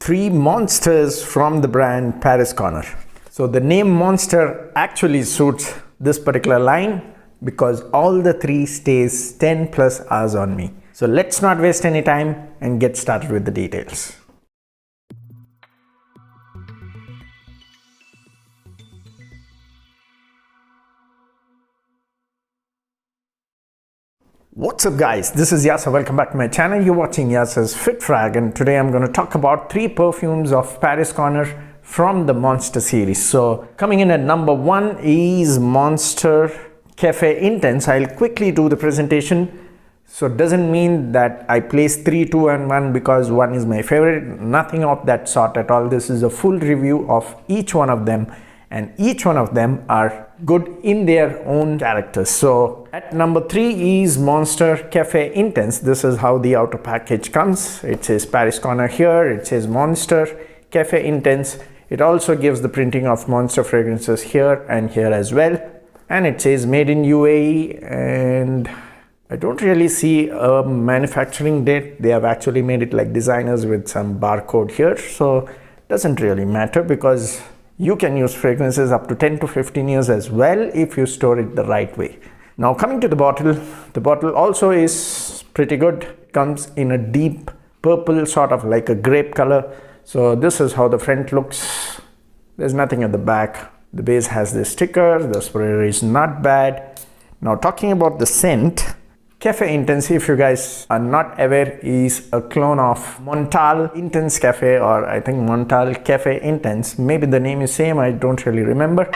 three monsters from the brand Pariscorner. So the name Monster actually suits this particular line because all the three stays 10 plus hours on me. So let's not waste any time and get started with the details. What's up guys, this is Yasser. Welcome back to my channel. You're watching Yasser's Fit Frag, and today I'm going to talk about three perfumes of Pariscorner from the Monster series. So coming in at number 1 is Monster Cafe Intense. I'll quickly do the presentation. So it doesn't mean that I place 3, 2 and 1 because 1 is my favorite. Nothing of that sort at all. This is a full review of each one of them, and each one of them are good in their own characters. So at number 3 is Monster Cafe Intense. This is how the outer package comes. It says Pariscorner here, it says Monster Cafe Intense. It also gives the printing of Monster fragrances here and here as well, and it says made in UAE, and I don't really see a manufacturing date. They have actually made it like designers with some barcode here, so it doesn't really matter because you can use fragrances up to 10 to 15 years as well if you store it the right way. Now coming to the bottle also is pretty good. It comes in a deep purple, sort of like a grape color. So this is how the front looks. There's nothing at the back. The base has this sticker. The sprayer is not bad. Now talking about the scent, Cafe Intense, if you guys are not aware, is a clone of Oud Intense Cafe, or I think Oud Cafe Intense. Maybe the name is same, I don't really remember.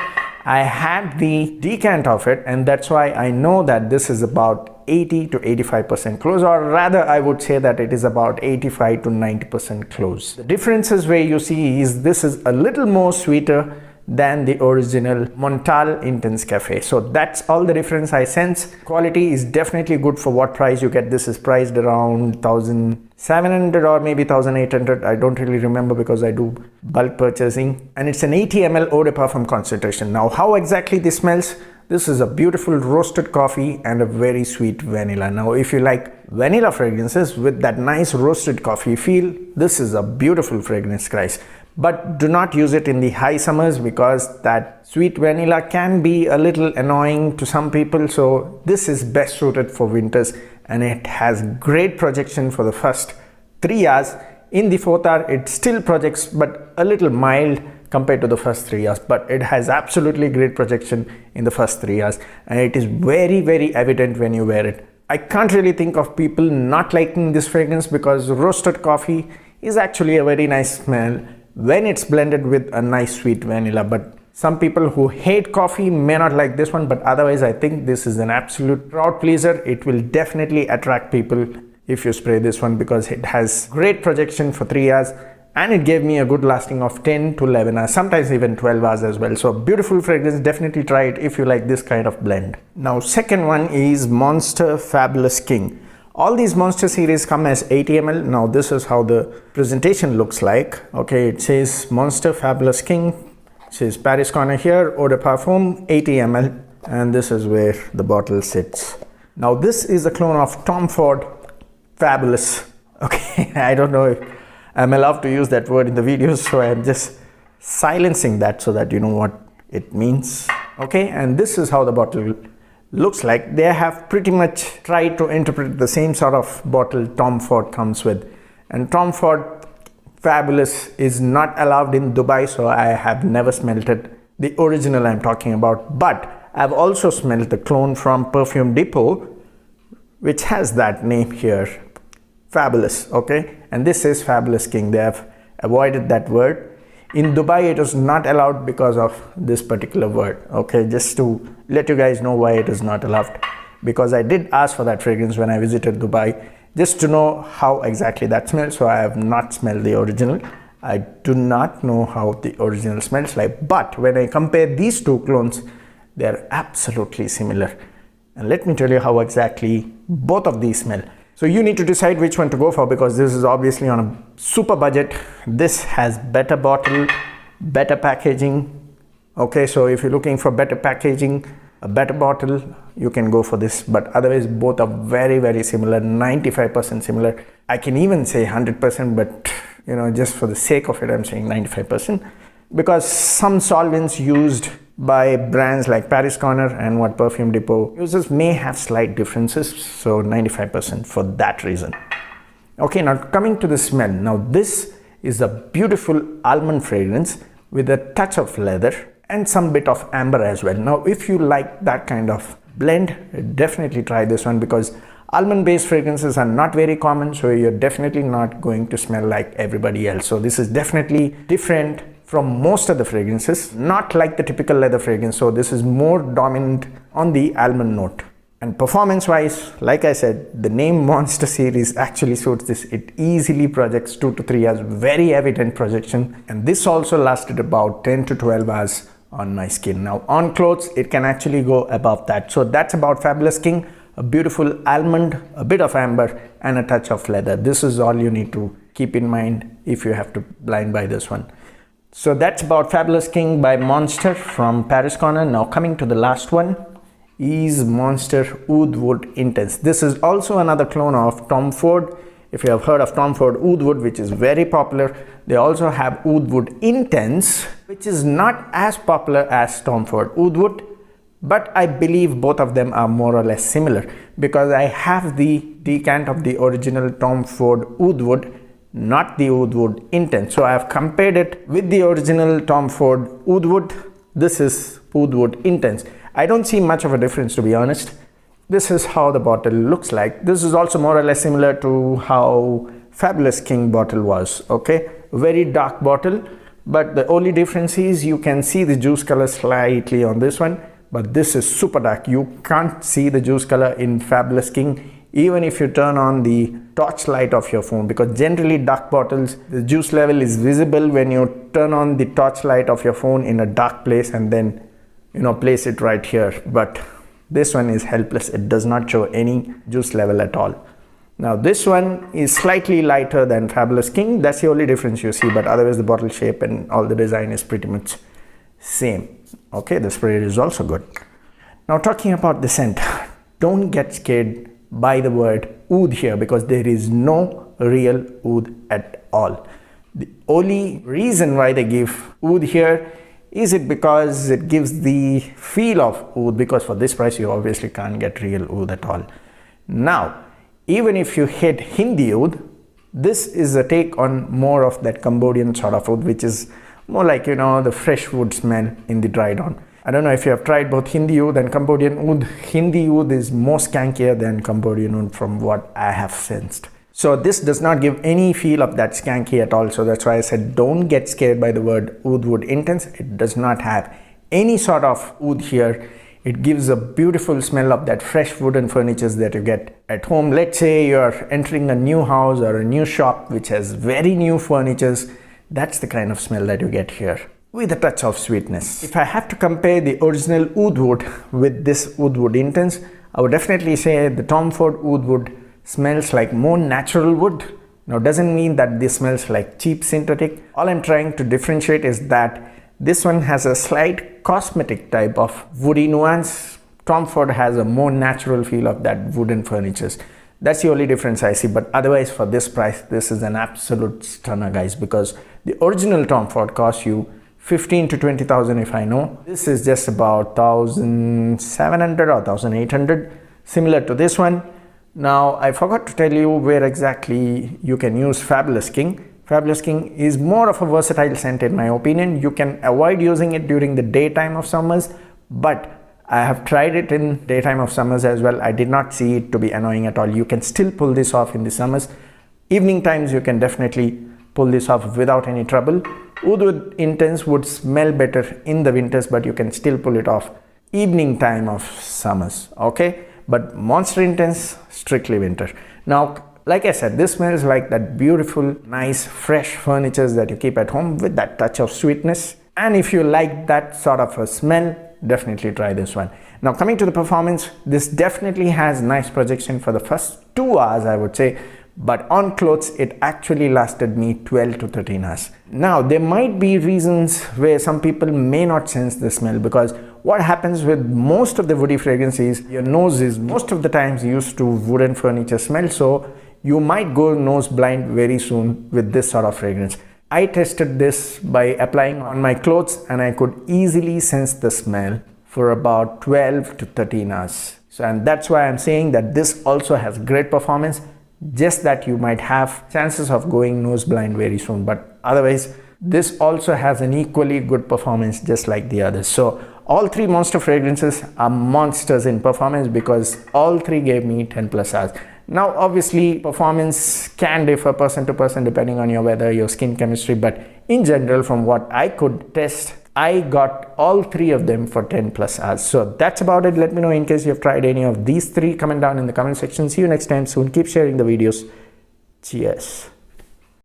I had the decant of it, and that's why I know that this is about 80 to 85% close, or rather I would say that it is about 85 to 90% close. The differences where you see is this is a little more sweeter than the original Oud Intense Cafe. So that's all the difference I sense. Quality is definitely good for what price you get. This is priced around 1,700 or maybe 1,800. I don't really remember because I do bulk purchasing. And it's an 80 ml eau de parfum concentration. Now how exactly this smells? This is a beautiful roasted coffee and a very sweet vanilla. Now if you like vanilla fragrances with that nice roasted coffee feel, this is a beautiful fragrance, guys. But do not use it in the high summers because that sweet vanilla can be a little annoying to some people. So this is best suited for winters, and it has great projection for the first 3 hours. In the 4th hour it still projects, but a little mild compared to the first 3 hours, but it has absolutely great projection in the first 3 hours, and it is very, very evident when you wear it. I can't really think of people not liking this fragrance because roasted coffee is actually a very nice smell when it's blended with a nice sweet vanilla. But some people who hate coffee may not like this one, but otherwise I think this is an absolute crowd pleaser. It will definitely attract people if you spray this one because it has great projection for 3 hours, and it gave me a good lasting of 10 to 11 hours, sometimes even 12 hours as well. So beautiful fragrance, definitely try it if you like this kind of blend. Now second one is Monster Fabulous King. All these Monster series come as 80 ml. Now this is how the presentation looks like. Okay, it says Monster Fabulous King. It says Pariscorner here, eau de parfum, 80 ml, and this is where the bottle sits. Now this is a clone of Tom Ford Fabulous. Okay, I don't know if I'm allowed to use that word in the videos, so I'm just silencing that so that you know what it means. Okay, and this is how the bottle looks like. They have pretty much tried to interpret the same sort of bottle Tom Ford comes with, and Tom Ford Fabulous is not allowed in Dubai, so I have never smelled it, the original I'm talking about. But I've also smelled the clone from Perfume Depot, which has that name here, Fabulous. Okay, and this is Fabulous King. They have avoided that word. In Dubai it is not allowed because of this particular word. Okay, just to let you guys know why it is not allowed, because I did ask for that fragrance when I visited Dubai just to know how exactly that smells. So I have not smelled the original. I do not know how the original smells like, but when I compare these two clones, they are absolutely similar. And let me tell you how exactly both of these smell. So you need to decide which one to go for, because this is obviously on a super budget. This has better bottle, better packaging. Okay, so if you're looking for better packaging, a better bottle, you can go for this. But otherwise both are very, very similar, 95% similar. I can even say 100%, but just for the sake of it, I'm saying 95%, because some solvents used by brands like Pariscorner and what Perfume Depot uses may have slight differences, so 95% for that reason. Okay, now coming to the smell. Now this is a beautiful almond fragrance with a touch of leather and some bit of amber as well. Now if you like that kind of blend, definitely try this one, because almond based fragrances are not very common, so you're definitely not going to smell like everybody else. So this is definitely different from most of the fragrances, not like the typical leather fragrance. So this is more dominant on the almond note. And performance wise, like I said, the name Monster series actually suits this. It easily projects 2 to 3 hours, very evident projection. And this also lasted about 10 to 12 hours on my skin. Now on clothes, it can actually go above that. So that's about Fabulous King, a beautiful almond, a bit of amber, and a touch of leather. This is all you need to keep in mind if you have to blind buy this one. So that's about Fabulous King by Monster from Pariscorner. Now coming to the last one is Monster Oud Intense. This is also another clone of Tom Ford. If you have heard of Tom Ford Oud, which is very popular, they also have Oud Intense, which is not as popular as Tom Ford Oud, but I believe both of them are more or less similar, because I have the decant of the original Tom Ford Oud, not the Oud Intense. So I have compared it with the original Tom Ford Oud. This is Oud Intense. I don't see much of a difference, to be honest. This is how the bottle looks like. This is also more or less similar to how Fabulous King bottle was. Okay, very dark bottle, but the only difference is you can see the juice color slightly on this one, but this is super dark. You can't see the juice color in Fabulous King even if you turn on the torch light of your phone, because generally dark bottles, the juice level is visible when you turn on the torch light of your phone in a dark place and then place it right here. But this one is helpless. It does not show any juice level at all. Now this one is slightly lighter than Fabulous King. That's the only difference you see, but otherwise the bottle shape and all the design is pretty much same. Okay, the spray is also good. Now talking about the scent, don't get scared by the word oud here, because there is no real oud at all. The only reason why they give oud here is it because it gives the feel of oud, because for this price you obviously can't get real oud at all. Now even if you hit Hindi oud, this is a take on more of that Cambodian sort of oud, which is more like the fresh wood smell in the dried on. I don't know if you have tried both Hindi oud and Cambodian oud. Hindi oud is more skankier than Cambodian oud from what I have sensed. So this does not give any feel of that skanky at all. So that's why I said don't get scared by the word Oud Intense. It does not have any sort of oud here. It gives a beautiful smell of that fresh wooden furniture that you get at home. Let's say you're entering a new house or a new shop which has very new furniture. That's the kind of smell that you get here, with a touch of sweetness. If I have to compare the original Oud with this Oud Intense, I would definitely say the Tom Ford Oud smells like more natural wood. Now doesn't mean that this smells like cheap synthetic. All I'm trying to differentiate is that this one has a slight cosmetic type of woody nuance. Tom Ford has a more natural feel of that wooden furniture. That's the only difference I see, but otherwise for this price, this is an absolute stunner, guys, because the original Tom Ford costs you 15 to 20,000 if I know. This is just about 1,700 or 1,800, similar to this one. Now I forgot to tell you where exactly you can use Fabulous King. Fabulous King is more of a versatile scent in my opinion. You can avoid using it during the daytime of summers, but I have tried it in daytime of summers as well. I did not see it to be annoying at all. You can still pull this off in the summers. Evening times you can definitely pull this off without any trouble. Oud Intense would smell better in the winters, but you can still pull it off evening time of summers. Okay, but Monster Intense, strictly winter. Now like I said, this smells like that beautiful, nice, fresh furniture that you keep at home with that touch of sweetness. And if you like that sort of a smell, definitely try this one. Now coming to the performance, this definitely has nice projection for the first 2 hours, I would say, but on clothes it actually lasted me 12 to 13 hours. Now there might be reasons where some people may not sense the smell, because what happens with most of the woody fragrances, your nose is most of the times used to wooden furniture smell, so you might go nose blind very soon with this sort of fragrance. I tested this by applying on my clothes and I could easily sense the smell for about 12 to 13 hours. So, and that's why I'm saying that this also has great performance, just that you might have chances of going nose blind very soon. But otherwise, this also has an equally good performance just like the others. So all three monster fragrances are monsters in performance because all three gave me 10 plus hours. Now obviously performance can differ person to person depending on your weather, your skin chemistry, but in general from what I could test, I got all three of them for 10 plus hours. So that's about it. Let me know in case you have tried any of these three. Comment down in the comment section. See you next time soon. Keep sharing the videos. Cheers.